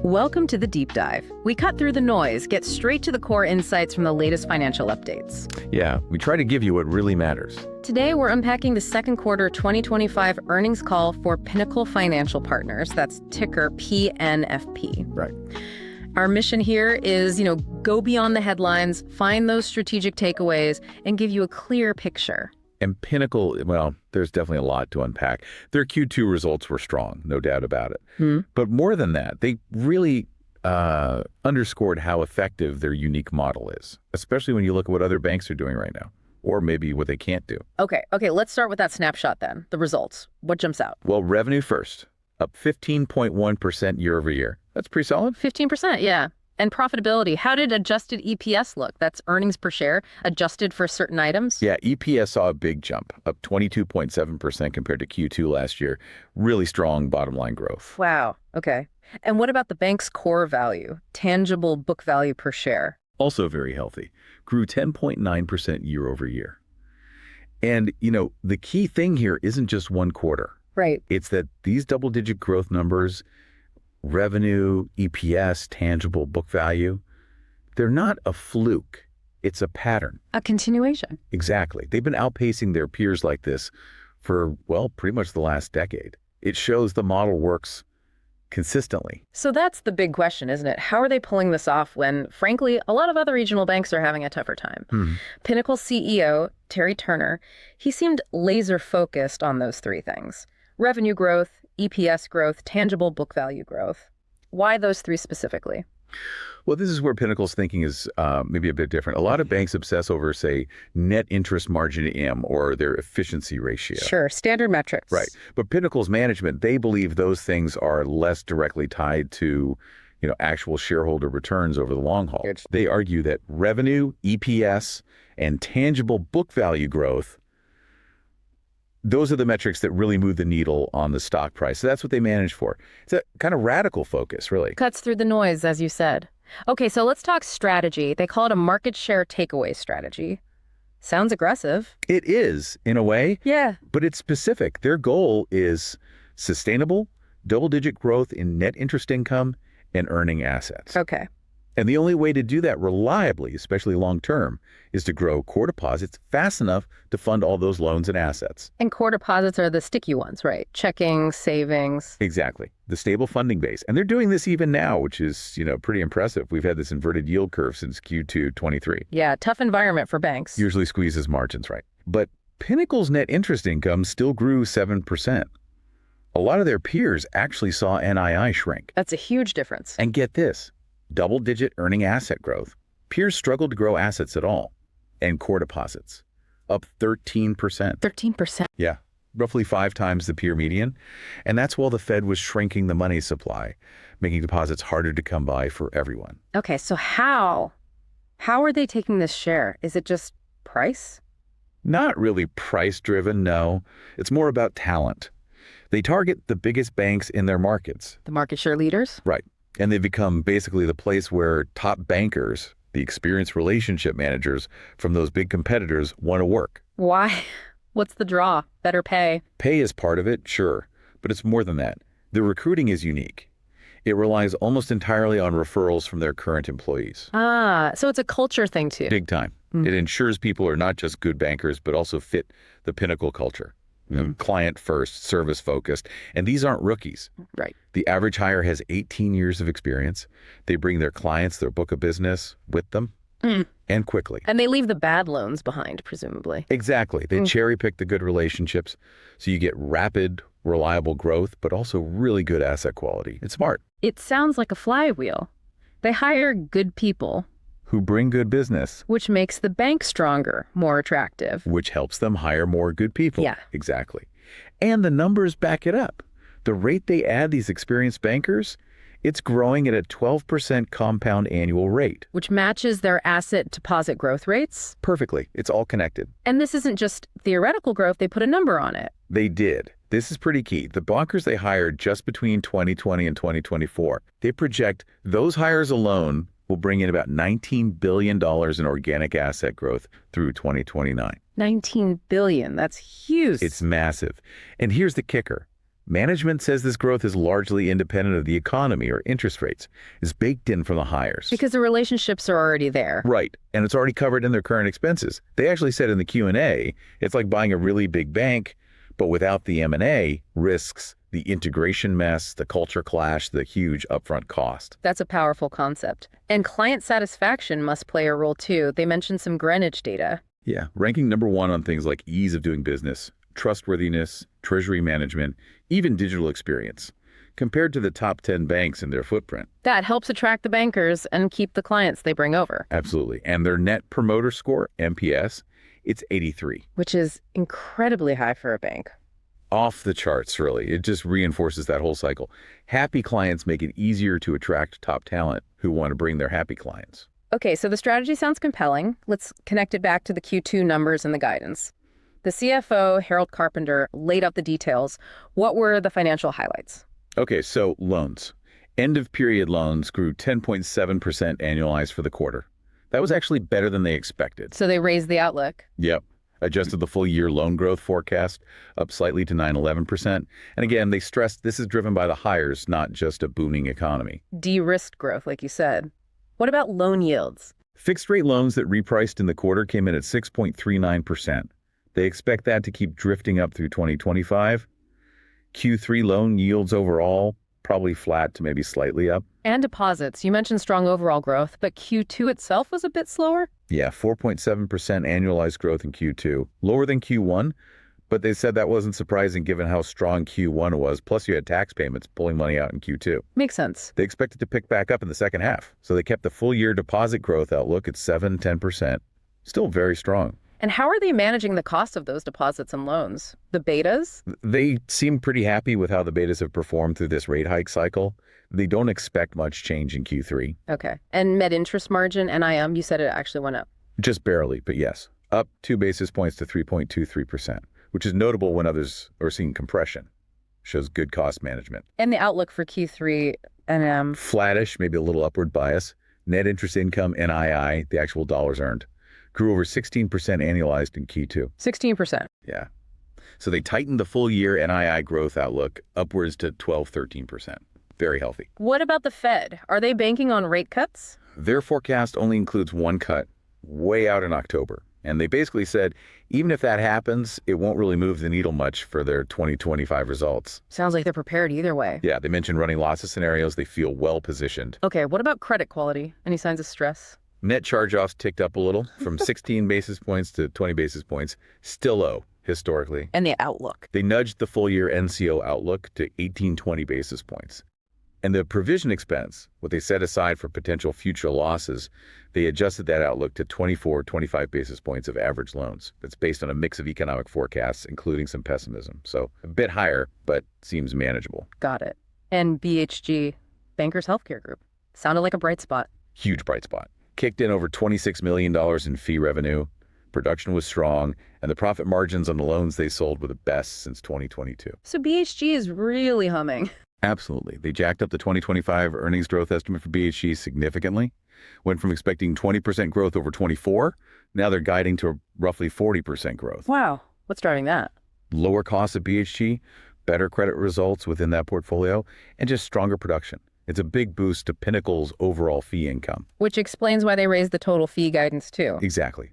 Welcome to the Deep Dive. We cut through the noise, get straight to the core insights from the latest financial updates. Yeah, we try to give you what really matters. Today, we're unpacking the second quarter 2025 earnings call for Pinnacle Financial Partners. That's ticker PNFP. Right. Our mission here is, go beyond the headlines, find those strategic takeaways, and give you a clear picture. And Pinnacle, well, there's definitely a lot to unpack. Their Q2 results were strong, no doubt about it. But more than that, they really underscored how effective their unique model is, especially when you look at what other banks are doing right now, or maybe what they can't do. Okay, let's start with that snapshot then, the results. What jumps out? Well, revenue first, up 15.1% year over year. That's pretty solid. 15%, yeah. And profitability, how did adjusted EPS look? That's earnings per share, adjusted for certain items? Yeah, EPS saw a big jump, up 22.7% compared to Q2 last year. Really strong bottom line growth. Wow, okay. And what about the bank's core value, tangible book value per share? Also very healthy, grew 10.9% year over year. And, the key thing here isn't just one quarter. Right. It's that these double-digit growth numbers, revenue, EPS, tangible book value, they're not a fluke. It's a pattern. A continuation. Exactly. They've been outpacing their peers like this for, pretty much the last decade. It shows the model works consistently. So that's the big question, isn't it? How are they pulling this off when, frankly, a lot of other regional banks are having a tougher time? Pinnacle CEO, Terry Turner, he seemed laser focused on those three things. Revenue growth, EPS growth, tangible book value growth. Why those three specifically? Well, this is where Pinnacle's thinking is maybe a bit different. A lot of banks obsess over, say, net interest margin M or their efficiency ratio. Sure, standard metrics. Right. But Pinnacle's management, they believe those things are less directly tied to, actual shareholder returns over the long haul. They argue that revenue, EPS, and tangible book value growth, those are the metrics that really move the needle on the stock price. So that's what they manage for. It's a kind of radical focus, really. Cuts through the noise, as you said. Okay, so let's talk strategy. They call it a market share takeaway strategy. Sounds aggressive. It is, in a way. Yeah. But it's specific. Their goal is sustainable, double-digit growth in net interest income and earning assets. Okay. And the only way to do that reliably, especially long-term, is to grow core deposits fast enough to fund all those loans and assets. And core deposits are the sticky ones, right? Checking, savings. Exactly. The stable funding base. And they're doing this even now, which is, pretty impressive. We've had this inverted yield curve since Q2 23. Yeah, tough environment for banks. Usually squeezes margins, right? But Pinnacle's net interest income still grew 7%. A lot of their peers actually saw NII shrink. That's a huge difference. And get this. Double-digit earning asset growth. Peers struggled to grow assets at all. And core deposits, up 13%. 13%? Yeah, roughly 5 times the peer median. And that's while the Fed was shrinking the money supply, making deposits harder to come by for everyone. Okay, so how are they taking this share? Is it just price? Not really price-driven, no. It's more about talent. They target the biggest banks in their markets. The market share leaders? Right. And they've become basically the place where top bankers, the experienced relationship managers from those big competitors, want to work. Why? What's the draw? Better pay? Pay is part of it, sure. But it's more than that. The recruiting is unique. It relies almost entirely on referrals from their current employees. Ah, so it's a culture thing too. Big time. It ensures people are not just good bankers, but also fit the Pinnacle culture. Client first, service focused. And these aren't rookies. Right. The average hire has 18 years of experience. They bring their clients, their book of business with them and quickly. And they leave the bad loans behind, presumably. Exactly. They cherry pick the good relationships. So you get rapid, reliable growth, but also really good asset quality. It's smart. It sounds like a flywheel. They hire good people. Who bring good business. Which makes the bank stronger, more attractive. Which helps them hire more good people. Yeah. Exactly. And the numbers back it up. The rate they add these experienced bankers, it's growing at a 12% compound annual rate. Which matches their asset deposit growth rates? Perfectly. It's all connected. And this isn't just theoretical growth, they put a number on it. They did. This is pretty key. The bankers they hired just between 2020 and 2024, they project those hires alone will bring in about $19 billion in organic asset growth through 2029. $19 billion, that's huge. It's massive. And here's the kicker. Management says this growth is largely independent of the economy or interest rates. It's baked in from the hires. Because the relationships are already there. Right, and it's already covered in their current expenses. They actually said in the Q&A, it's like buying a really big bank, but without the M&A risks, the integration mess, the culture clash, the huge upfront cost. That's a powerful concept. And client satisfaction must play a role too. They mentioned some Greenwich data. Yeah, ranking #1 on things like ease of doing business, trustworthiness, treasury management, even digital experience, compared to the top 10 banks in their footprint. That helps attract the bankers and keep the clients they bring over. Absolutely. And their net promoter score, NPS, it's 83. Which is incredibly high for a bank. Off the charts, really. It just reinforces that whole cycle. Happy clients make it easier to attract top talent who want to bring their happy clients. Okay, so the strategy sounds compelling. Let's connect it back to the Q2 numbers and the guidance. The CFO, Harold Carpenter, laid out the details. What were the financial highlights? Okay, so loans. End of period loans grew 10.7% annualized for the quarter. That was actually better than they expected. So they raised the outlook. Yep. Adjusted the full year loan growth forecast up slightly to 9-11%. And again, they stressed this is driven by the hires, not just a booming economy. De-risked growth, like you said. What about loan yields? Fixed rate loans that repriced in the quarter came in at 6.39%. They expect that to keep drifting up through 2025. Q3 loan yields overall probably flat to maybe slightly up. And deposits. You mentioned strong overall growth, but Q2 itself was a bit slower? Yeah, 4.7% annualized growth in Q2. Lower than Q1, but they said that wasn't surprising given how strong Q1 was. Plus you had tax payments pulling money out in Q2. Makes sense. They expect it to pick back up in the second half. So they kept the full year deposit growth outlook at 7-10%. Still very strong. And how are they managing the cost of those deposits and loans? The betas? They seem pretty happy with how the betas have performed through this rate hike cycle. They don't expect much change in Q3. Okay. And net interest margin, NIM, you said it actually went up. Just barely, but yes. Up 2 basis points to 3.23%, which is notable when others are seeing compression. Shows good cost management. And the outlook for Q3, NIM? Flattish, maybe a little upward bias. Net interest income, NII, the actual dollars earned, grew over 16% annualized in Q2. 16%. Yeah. So they tightened the full year NII growth outlook upwards to 12-13%. Very healthy. What about the Fed? Are they banking on rate cuts? Their forecast only includes one cut, way out in October. And they basically said, even if that happens, it won't really move the needle much for their 2025 results. Sounds like they're prepared either way. Yeah, they mentioned running lots of scenarios. They feel well positioned. Okay, what about credit quality? Any signs of stress? Net charge-offs ticked up a little from 16 basis points to 20 basis points. Still low, historically. And the outlook? They nudged the full year NCO outlook to 18-20 basis points. And the provision expense, what they set aside for potential future losses, they adjusted that outlook to 24-25 basis points of average loans. That's based on a mix of economic forecasts, including some pessimism. So a bit higher, but seems manageable. Got it. And BHG, Bankers Healthcare Group, sounded like a bright spot. Huge bright spot. Kicked in over $26 million in fee revenue. Production was strong, and the profit margins on the loans they sold were the best since 2022. So BHG is really humming. Absolutely. They jacked up the 2025 earnings growth estimate for BHG significantly. Went from expecting 20% growth over 24. Now they're guiding to roughly 40% growth. Wow. What's driving that? Lower costs of BHG, better credit results within that portfolio, and just stronger production. It's a big boost to Pinnacle's overall fee income. Which explains why they raised the total fee guidance too. Exactly.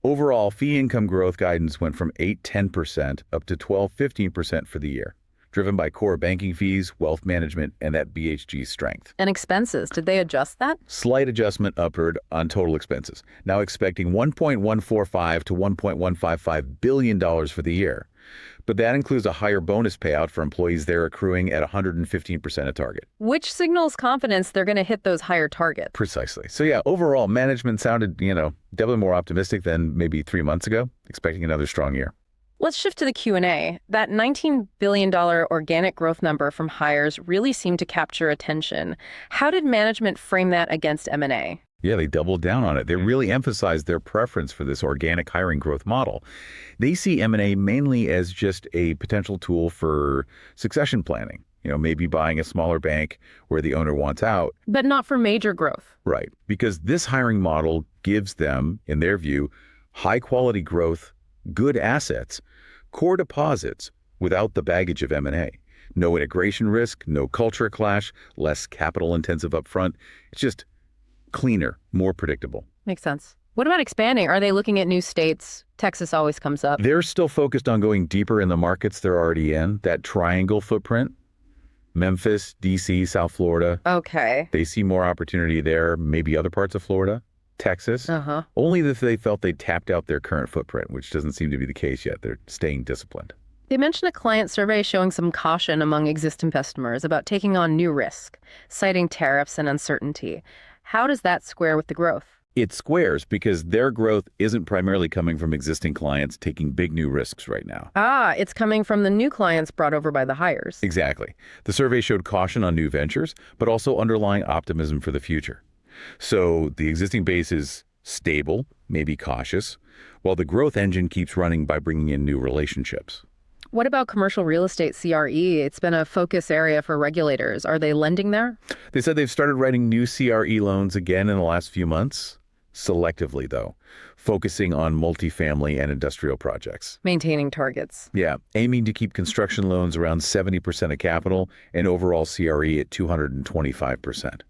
Overall, fee income growth guidance went from 8-10% up to 12-15% for the year, driven by core banking fees, wealth management, and that BHG strength. And expenses, did they adjust that? Slight adjustment upward on total expenses. Now expecting $1.145 to $1.155 billion for the year. But that includes a higher bonus payout for employees there accruing at 115% of target. Which signals confidence they're going to hit those higher targets. Precisely. So yeah, overall, management sounded, definitely more optimistic than maybe 3 months ago, expecting another strong year. Let's shift to the Q&A. That $19 billion organic growth number from hires really seemed to capture attention. How did management frame that against M&A? Yeah, they doubled down on it. They really emphasized their preference for this organic hiring growth model. They see M&A mainly as just a potential tool for succession planning. Maybe buying a smaller bank where the owner wants out. But not for major growth. Right, because this hiring model gives them, in their view, high quality growth, good assets, core deposits without the baggage of M&A. No integration risk, no culture clash, less capital intensive upfront. It's just cleaner, more predictable. Makes sense. What about expanding? Are they looking at new states? Texas always comes up. They're still focused on going deeper in the markets they're already in, that triangle footprint. Memphis, D.C., South Florida. Okay. They see more opportunity there, maybe other parts of Florida, Texas. Only if they felt they tapped out their current footprint, which doesn't seem to be the case yet. They're staying disciplined. They mentioned a client survey showing some caution among existing customers about taking on new risk, citing tariffs and uncertainty. How does that square with the growth? It squares because their growth isn't primarily coming from existing clients taking big new risks right now. It's coming from the new clients brought over by the hires. Exactly. The survey showed caution on new ventures, but also underlying optimism for the future. So the existing base is stable, maybe cautious, while the growth engine keeps running by bringing in new relationships. What about commercial real estate CRE? It's been a focus area for regulators. Are they lending there? They said they've started writing new CRE loans again in the last few months. Selectively, though, focusing on multifamily and industrial projects. Maintaining targets. Yeah, aiming to keep construction loans around 70% of capital and overall CRE at 225%.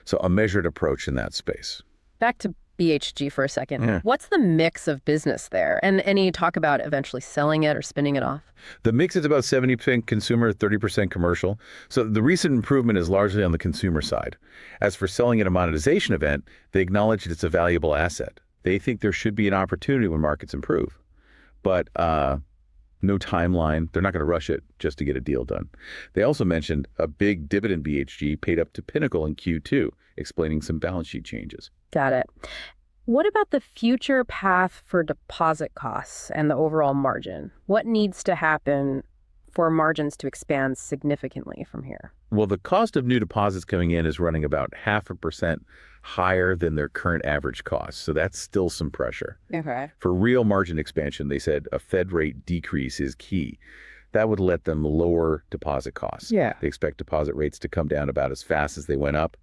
So a measured approach in that space. Back to BHG for a second. Yeah. What's the mix of business there? And any talk about eventually selling it or spinning it off? The mix is about 70% consumer, 30% commercial. So the recent improvement is largely on the consumer side. As for selling at a monetization event, they acknowledge that it's a valuable asset. They think there should be an opportunity when markets improve. But no timeline. They're not going to rush it just to get a deal done. They also mentioned a big dividend BHG paid up to Pinnacle in Q2, explaining some balance sheet changes. Got it. What about the future path for deposit costs and the overall margin? What needs to happen for margins to expand significantly from here? Well, the cost of new deposits coming in is running about 0.5% higher than their current average cost. So that's still some pressure. Okay. For real margin expansion, they said a Fed rate decrease is key. That would let them lower deposit costs. Yeah. They expect deposit rates to come down about as fast as they went up.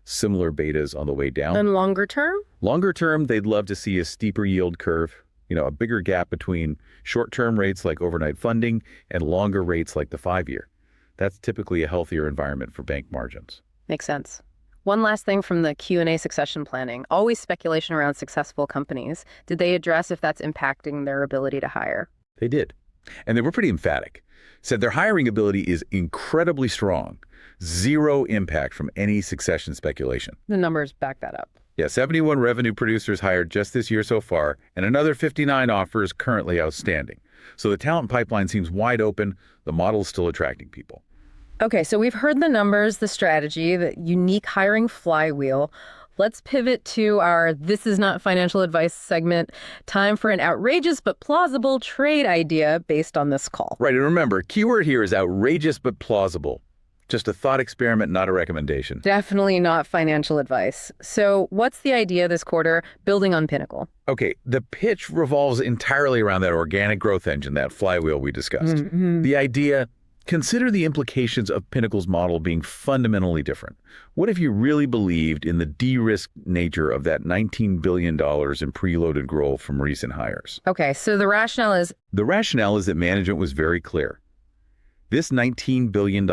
Similar betas on the way down. And longer term? Longer term, they'd love to see a steeper yield curve, a bigger gap between short-term rates like overnight funding and longer rates like the 5-year. That's typically a healthier environment for bank margins. Makes sense. One last thing from the Q&A succession planning, always speculation around successful companies. Did they address if that's impacting their ability to hire? They did. And they were pretty emphatic. Said their hiring ability is incredibly strong. Zero impact from any succession speculation. The numbers back that up. Yeah, 71 revenue producers hired just this year so far, and another 59 offers currently outstanding. So the talent pipeline seems wide open. The model's still attracting people. Okay, so we've heard the numbers, the strategy, the unique hiring flywheel. Let's pivot to our This Is Not Financial Advice segment. Time for an outrageous but plausible trade idea based on this call. Right, and remember, keyword here is outrageous but plausible. Just a thought experiment, not a recommendation. Definitely not financial advice. So what's the idea this quarter, building on Pinnacle? Okay, the pitch revolves entirely around that organic growth engine, that flywheel we discussed. The idea, consider the implications of Pinnacle's model being fundamentally different. What if you really believed in the de-risked nature of that $19 billion in preloaded growth from recent hires? Okay, so the rationale is? The rationale is that management was very clear. This $19 billion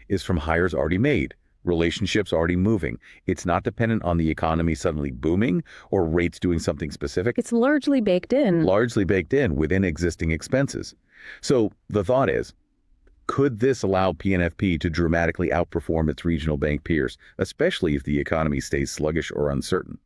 is from hires already made, relationships already moving. It's not dependent on the economy suddenly booming or rates doing something specific. It's largely baked in. Largely baked in within existing expenses. So the thought is, could this allow PNFP to dramatically outperform its regional bank peers, especially if the economy stays sluggish or uncertain?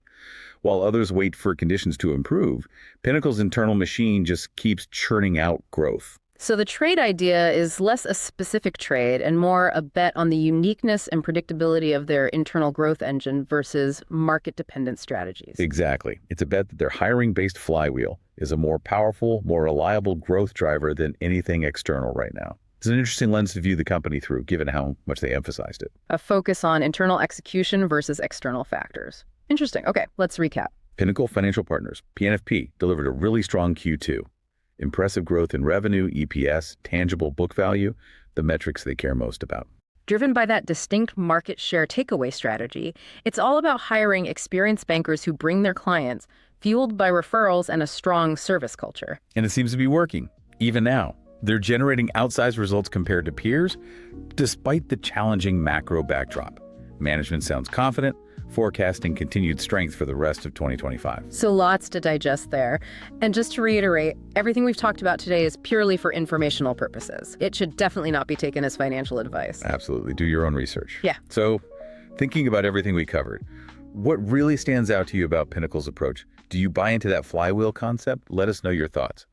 While others wait for conditions to improve, Pinnacle's internal machine just keeps churning out growth. So the trade idea is less a specific trade and more a bet on the uniqueness and predictability of their internal growth engine versus market-dependent strategies. Exactly. It's a bet that their hiring-based flywheel is a more powerful, more reliable growth driver than anything external right now. It's an interesting lens to view the company through, given how much they emphasized it. A focus on internal execution versus external factors. Interesting. Okay, let's recap. Pinnacle Financial Partners, PNFP, delivered a really strong Q2. Impressive growth in revenue, EPS, tangible book value, the metrics they care most about. Driven by that distinct market share takeaway strategy, it's all about hiring experienced bankers who bring their clients, fueled by referrals and a strong service culture. And it seems to be working, even now. They're generating outsized results compared to peers, despite the challenging macro backdrop. Management sounds confident, forecasting continued strength for the rest of 2025. So lots to digest there. And just to reiterate, everything we've talked about today is purely for informational purposes. It should definitely not be taken as financial advice. Absolutely. Do your own research. Yeah. So, thinking about everything we covered, what really stands out to you about Pinnacle's approach? Do you buy into that flywheel concept? Let us know your thoughts.